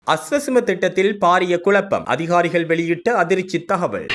அஸ்வசும திட்டத்தில் பாரிய குழப்பம், அதிகாரிகள் வெளியிட்ட அதிர்ச்சி தகவல்.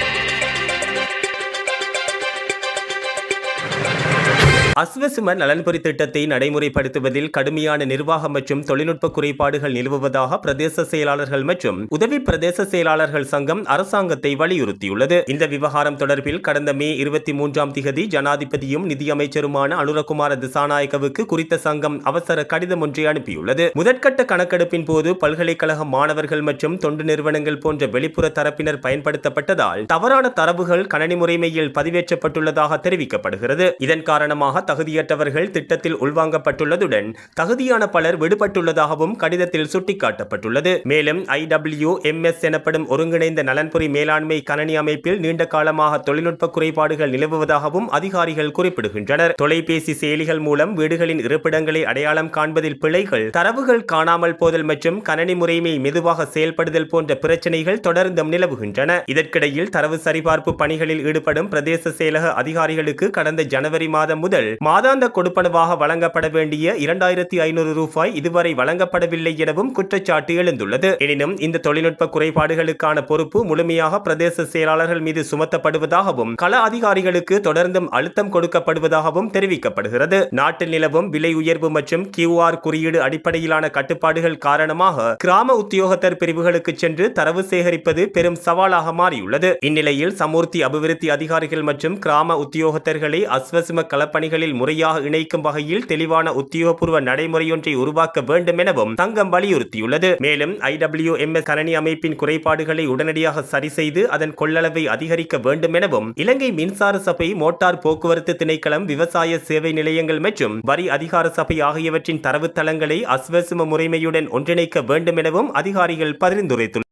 அஸ்வசும நலன்புரி திட்டத்தை நடைமுறைப்படுத்துவதில் கடுமையான நிர்வாக மற்றும் தொழில்நுட்ப குறைபாடுகள் நிலவுவதாக பிரதேச செயலாளர்கள் மற்றும் உதவி பிரதேச செயலாளர்கள் சங்கம் அரசாங்கத்தை வலியுறுத்தியுள்ளது. இந்த விவகாரம் தொடர்பில் கடந்த மே 23ஆம் திகதி ஜனாதிபதியும் நிதியமைச்சருமான அனுரகுமார திசாநாயக்கவுக்கு குறித்த சங்கம் அவசர கடிதம் ஒன்றை அனுப்பியுள்ளது. முதற்கட்ட கணக்கெடுப்பின் போது பல்கலைக்கழக மாணவர்கள் மற்றும் தொண்டு நிறுவனங்கள் போன்ற வெளிப்புற தரப்பினர் பயன்படுத்தப்பட்டதால் தவறான தரவுகள் கணனி முறைமையில் பதிவேற்றப்பட்டுள்ளதாக தெரிவிக்கப்படுகிறது. இதன் காரணமாக தகுதியற்றவர்கள் திட்டத்தில் உள்வாங்கப்பட்டுள்ளதுடன் தகுதியான பலர் விடுபட்டுள்ளதாகவும் கடிதத்தில் சுட்டிக்காட்டப்பட்டுள்ளது. மேலும் IWMS எனப்படும் ஒருங்கிணைந்த நலன்புரி மேலாண்மை கணனி அமைப்பில் நீண்ட காலமாக தொழில்நுட்ப குறைபாடுகள் நிலவுவதாகவும் அதிகாரிகள் குறிப்பிடுகின்றனர். தொலைபேசி செயலிகள் மூலம் வீடுகளின் இருப்பிடங்களை அடையாளம் காண்பதில் பிழைகள், தரவுகள் காணாமல் போதல் மற்றும் கணனி முறைமை மெதுவாக செயல்படுதல் போன்ற பிரச்சனைகள் தொடர்ந்தும் நிலவுகின்றன. இதற்கிடையில் தரவு சரிபார்ப்பு பணிகளில் ஈடுபடும் பிரதேச செயலக அதிகாரிகளுக்கு கடந்த ஜனவரி மாதம் முதல் மாதாந்த கொடுப்பனவாக வழங்கப்பட வேண்டிய 2500 ரூபாய் இதுவரை வழங்கப்படவில்லை எனவும் குற்றச்சாட்டு எழுந்துள்ளது. எனினும் இந்த தொழில்நுட்ப குறைபாடுகளுக்கான பொறுப்பு முழுமையாக பிரதேச செயலாளர்கள் மீது சுமத்தப்படுவதாகவும் கள அதிகாரிகளுக்கு தொடர்ந்தும் அழுத்தம் கொடுக்கப்படுவதாகவும் தெரிவிக்கப்படுகிறது. நாட்டில் நிலவும் விலை உயர்வு மற்றும் QR குறியீடு அடிப்படையிலான கட்டுப்பாடுகள் காரணமாக கிராம உத்தியோகத்தர் பிரிவுகளுக்கு சென்று தரவு சேகரிப்பது பெரும் சவாலாக மாறியுள்ளது. இந்நிலையில் சமூர்த்தி அபிவிருத்தி அதிகாரிகள் மற்றும் கிராம உத்தியோகத்தர்களை அஸ்வசும களப்பணிகளில் முறையாக இணைக்கும் வகையில் தெளிவான உத்தியோகபூர்வ நடைமுறையொன்றை உருவாக்க வேண்டும் எனவும் சங்கம் வலியுறுத்தியுள்ளது. மேலும் IWMS கணனி அமைப்பின் குறைபாடுகளை உடனடியாக சரி செய்து அதன் கொள்ளளவை அதிகரிக்க வேண்டும் எனவும் இலங்கை மின்சார சபை, மோட்டார் போக்குவரத்து திணைக்களம், விவசாய சேவை நிலையங்கள் மற்றும் வரி அதிகார சபை ஆகியவற்றின் தரவுத்தளங்களை அஸ்வசும முறைமையுடன் ஒன்றிணைக்க வேண்டும் எனவும் அதிகாரிகள் பரிந்துரைத்துள்ளனர்.